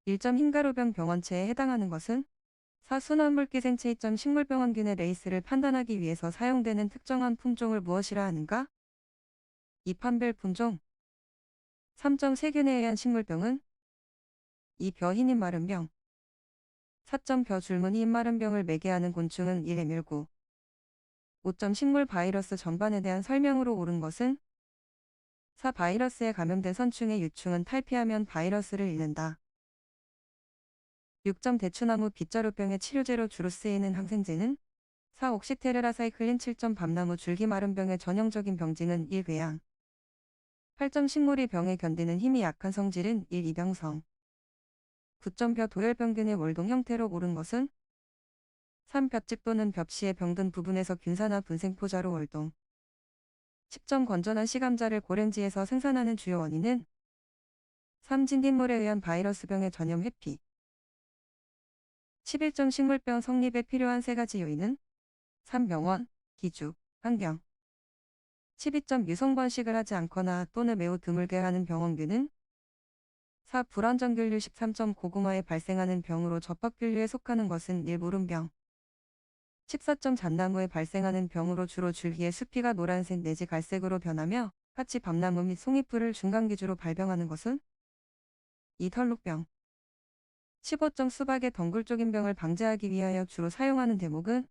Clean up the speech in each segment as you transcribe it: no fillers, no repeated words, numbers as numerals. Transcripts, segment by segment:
1점 흰가루병 병원체에 해당하는 것은 4. 순환물기 생체 2점 식물병원균의 레이스를 판단하기 위해서 사용되는 특정한 품종을 무엇이라 하는가? 2. 판별 품종 3점 세균에 의한 식물병은 2. 벼흰 잎마른병 4점 벼줄무늬 잎마른병을 매개하는 곤충은 1. 에밀구 5점 식물 바이러스 전반에 대한 설명으로 옳은 것은 4. 바이러스에 감염된 선충의 유충은 탈피하면 바이러스를 잃는다. 6점 대추나무 빗자루병의 치료제로 주로 쓰이는 항생제는 4. 옥시테르라사이클린 7점 밤나무 줄기마른병의 전형적인 병징은 1. 궤양 8점 식물이 병에 견디는 힘이 약한 성질은 1. 이병성 9점 벼 도열병균의 월동 형태로 옳은 것은 3. 볏짚 또는 벽시의 병든 부분에서 균산화 분생포자로 월동 10점 건전한 시감자를 고랭지에서 생산하는 주요 원인은 3. 진딧물에 의한 바이러스병의 전염 회피 11점 식물병 성립에 필요한 세 가지 요인은 3. 병원, 기주, 환경 12점 유성 번식을 하지 않거나 또는 매우 드물게 하는 병원균은 4. 불안정균류 13점 고구마에 발생하는 병으로 접합균류에 속하는 것은 1. 무름병 14점 잣나무에 발생하는 병으로 주로 줄기의 수피가 노란색 내지 갈색으로 변하며 같이 밤나무 및 송이풀을 중간기주로 발병하는 것은 2. 털룩병 15점 수박의 덩굴 쪽인 병을 방지하기 위하여 주로 사용하는 대목은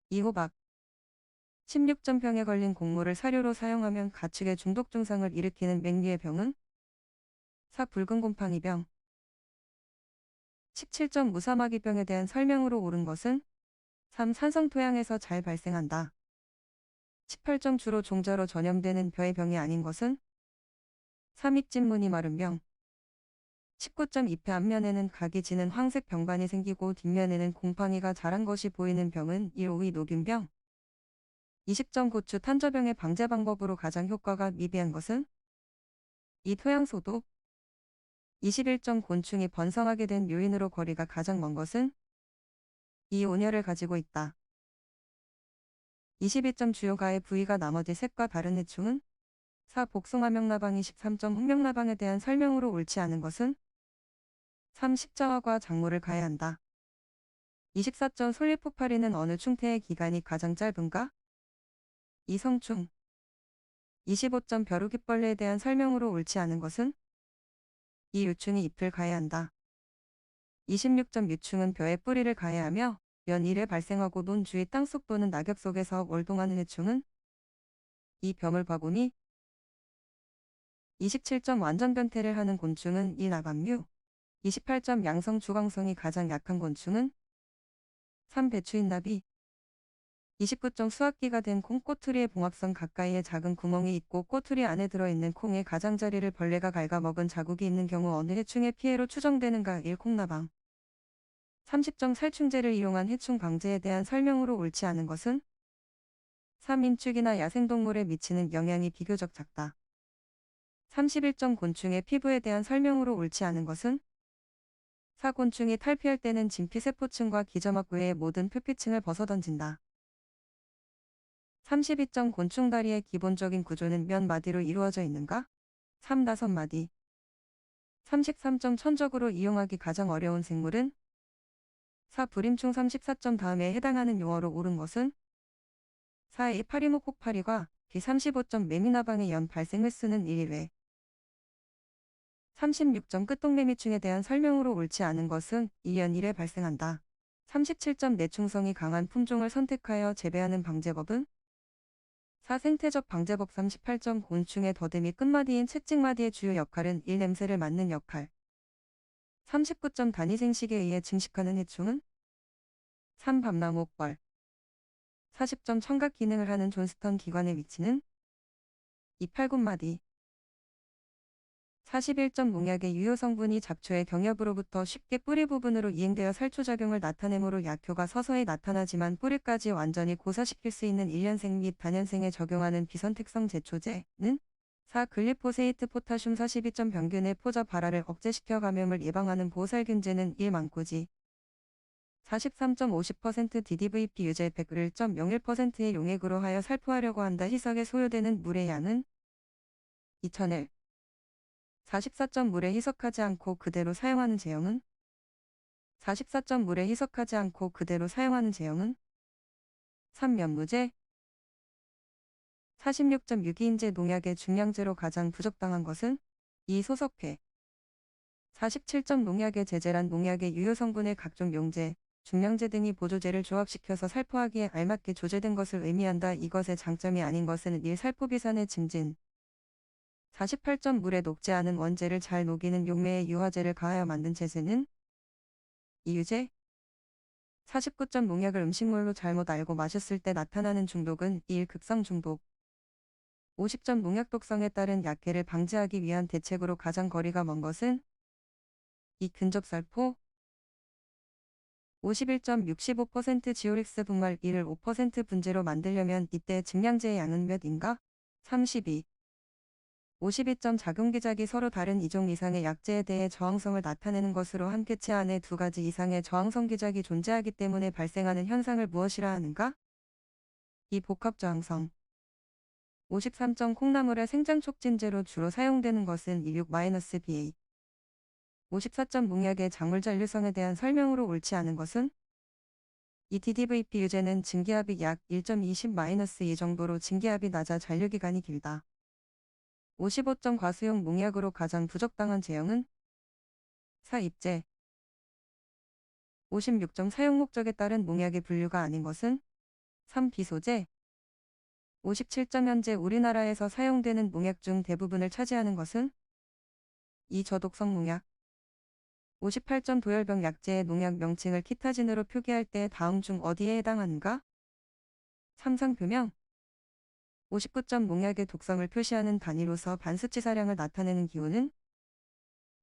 2. 호박 16점 병에 걸린 곡물을 사료로 사용하면 가축의 중독 증상을 일으키는 맹류의 병은 4. 붉은 곰팡이병 17점 무사마귀병에 대한 설명으로 옳은 것은 3. 산성토양에서 잘 발생한다. 18점 주로 종자로 전염되는 벼의 병이 아닌 것은 3. 잎진무늬 마른병 19점 잎의 앞면에는 각이 지는 황색 병반이 생기고 뒷면에는 곰팡이가 자란 것이 보이는 병은 1. 오이 노균병 20점 고추 탄저병의 방제 방법으로 가장 효과가 미비한 것은 2. 토양소독 21점 곤충이 번성하게 된 요인으로 거리가 가장 먼 것은 2. 온열을 가지고 있다. 22점 주요 가해 부위가 나머지 색과 다른 해충은 4. 복숭아명나방 23점 흑명나방에 대한 설명으로 옳지 않은 것은 3. 십자화과 작물을 가해한다. 24점 솔잎폭파리는 어느 충태의 기간이 가장 짧은가? 2. 성충 25점 벼룩잎벌레에 대한 설명으로 옳지 않은 것은 이 유충이 잎을 가해한다. 26점 유충은 벼의 뿌리를 가해하며 연 1에 발생하고 논 주위 땅속 또는 낙엽 속에서 월동하는 해충은 이 벼물바구니 27점 완전 변태를 하는 곤충은 이 나밤류 28점 양성 주광성이 가장 약한 곤충은 3. 배추인나비 29점 수확기가 된 콩 꼬투리의 봉합선 가까이에 작은 구멍이 있고 꼬투리 안에 들어있는 콩의 가장자리를 벌레가 갉아먹은 자국이 있는 경우 어느 해충의 피해로 추정되는가? 1. 콩나방 30점 살충제를 이용한 해충 방제에 대한 설명으로 옳지 않은 것은 3. 인축이나 야생동물에 미치는 영향이 비교적 작다. 31점 곤충의 피부에 대한 설명으로 옳지 않은 것은 4. 곤충이 탈피할 때는 진피세포층과 기점압 외의 모든 표피층을 벗어던진다. 32점 곤충 다리의 기본적인 구조는 몇 마디로 이루어져 있는가? 3. 5마디 33점 천적으로 이용하기 가장 어려운 생물은 4. 불임충 34점 다음에 해당하는 용어로 옳은 것은 4. 파리목 혹파리과 비 35점 매미나방의 연 발생 횟수는 1회 36점 끝동매미충에 대한 설명으로 옳지 않은 것은 2연 1회 발생한다. 37점 내충성이 강한 품종을 선택하여 재배하는 방제법은 4. 생태적 방제법 38점 곤충의 더듬이 끝마디인 채찍마디의 주요 역할은 1. 냄새를 맡는 역할 39점 단위생식에 의해 증식하는 해충은 3. 밤나무옥벌 40점 청각 기능을 하는 존스턴 기관의 위치는 2. 팔굽마디 41점 농약의 유효 성분이 잡초의 경엽으로부터 쉽게 뿌리 부분으로 이행되어 살초작용을 나타내므로 약효가 서서히 나타나지만 뿌리까지 완전히 고사시킬 수 있는 1년생 및 다년생에 적용하는 비선택성 제초제는 4. 글리포세이트 포타슘 42점 병균의 포자 발화를 억제시켜 감염을 예방하는 보살균제는 1. 망고지 43.50% DDVP 유제 101.01%의 용액으로 하여 살포하려고 한다. 희석에 소요되는 물의 양은 2000L 44점 물에 희석하지 않고 그대로 사용하는 제형은 44점 물에 희석하지 않고 그대로 사용하는 제형은 3. 면무제 46.62인제 농약의 중량제로 가장 부적당한 것은 2. 소석회 47점 농약의 제제란 농약의 유효 성분의 각종 용제, 중량제 등이 보조제를 조합시켜서 살포하기에 알맞게 조제된 것을 의미한다. 이것의 장점이 아닌 것은 1. 살포비산의 증진 48점 물에 녹지 않은 원재를 잘 녹이는 용매에 유화제를 가하여 만든 제제는 2. 유제 49점 농약을 음식물로 잘못 알고 마셨을 때 나타나는 중독은 1. 극성 중독 50점 농약 독성에 따른 약해를 방지하기 위한 대책으로 가장 거리가 먼 것은 2. 근접살포 51.65% 지오릭스 분말 1을 5% 분재로 만들려면 이때 증량제의 양은 몇인가? 32. 52점 작용기작이 서로 다른 2종 이상의 약제에 대해 저항성을 나타내는 것으로 한 객체 안에 2가지 이상의 저항성 기작이 존재하기 때문에 발생하는 현상을 무엇이라 하는가? 2. 복합저항성 53점 콩나물의 생장촉진제로 주로 사용되는 것은 26-BA 54점 농약의 작물잔류성에 대한 설명으로 옳지 않은 것은 2. DDVP 유제는 증기압이 약 1.20-2 정도로 증기압이 낮아 잔류기간이 길다. 55점 과수용 농약으로 가장 부적당한 제형은 4. 입제 56점 사용 목적에 따른 농약의 분류가 아닌 것은 3. 비소제 57점 현재 우리나라에서 사용되는 농약 중 대부분을 차지하는 것은 2. 저독성 농약 58점 도열병 약제의 농약 명칭을 키타진으로 표기할 때 다음 중 어디에 해당하는가? 3. 상표명 59점 농약의 독성을 표시하는 단위로서 반수치사량을 나타내는 기호는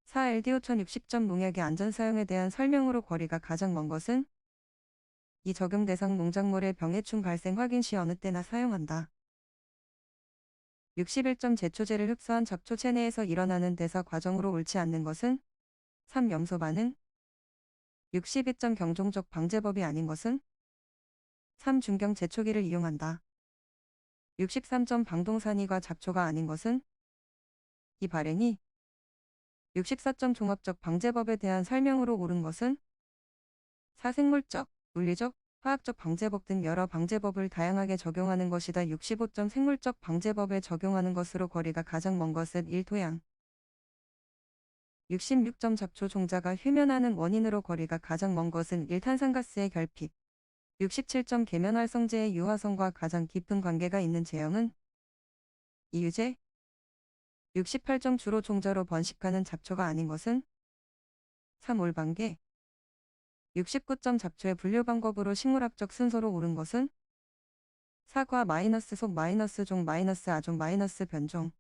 4. LDO 1060점 농약의 안전사용에 대한 설명으로 거리가 가장 먼 것은 2. 적용 대상 농작물의 병해충 발생 확인 시 어느 때나 사용한다. 61점 제초제를 흡수한 잡초 체내에서 일어나는 대사 과정으로 옳지 않는 것은 3. 염소 반응 62점 경종적 방제법이 아닌 것은 3. 중경 제초기를 이용한다. 63점 방동산이가 잡초가 아닌 것은 2. 발행이 64점 종합적 방제법에 대한 설명으로 옳은 것은 4. 생물적, 물리적, 화학적 방제법 등 여러 방제법을 다양하게 적용하는 것이다. 65점 생물적 방제법에 적용하는 것으로 거리가 가장 먼 것은 1. 토양 66점 잡초 종자가 휴면하는 원인으로 거리가 가장 먼 것은 1. 탄산가스의 결핍 67점 계면활성제의 유화성과 가장 깊은 관계가 있는 제형은 2. 유제 68점 주로 종자로 번식하는 잡초가 아닌 것은 3. 올방계 69점 잡초의 분류 방법으로 식물학적 순서로 옳은 것은 4. 과 마이너스 속 마이너스 종 마이너스 아종 마이너스 변종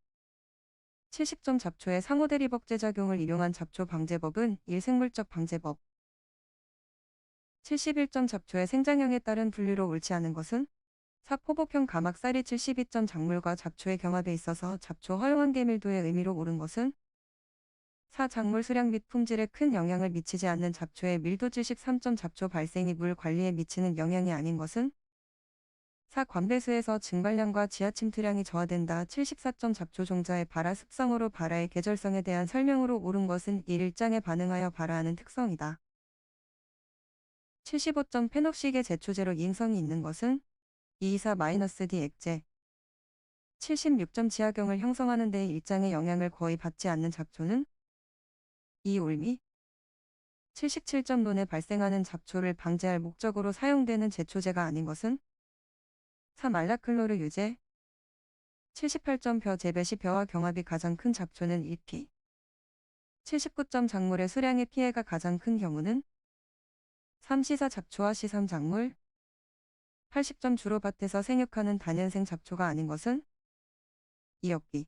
70점 잡초의 상호대리법제 작용을 이용한 잡초 방제법은 1. 생물적 방제법 71점 잡초의 생장형에 따른 분류로 옳지 않은 것은 4. 포복형 가막살이 72점 작물과 잡초의 경합에 있어서 잡초 허용한 계밀도의 의미로 옳은 것은 4. 작물 수량 및 품질에 큰 영향을 미치지 않는 잡초의 밀도 73점 잡초 발생이 물 관리에 미치는 영향이 아닌 것은 4. 관배수에서 증발량과 지하침투량이 저하된다. 74점 잡초 종자의 발화 습성으로 발화의 계절성에 대한 설명으로 옳은 것은 1. 일장에 반응하여 발화하는 특성이다. 75점 페녹식의 제초제로 이행성이 있는 것은 224-D 액제 76점 지하경을 형성하는 데 일장의 영향을 거의 받지 않는 잡초는 2. 올미 77점 논에 발생하는 잡초를 방제할 목적으로 사용되는 제초제가 아닌 것은 3. 알라클로르 유제 78점 벼 재배 시 벼와 경합이 가장 큰 잡초는 1피 79점 작물의 수량의 피해가 가장 큰 경우는 3. 시사 잡초와 시삼 작물 80점 주로 밭에서 생육하는 단연생 잡초가 아닌 것은 2. 엽기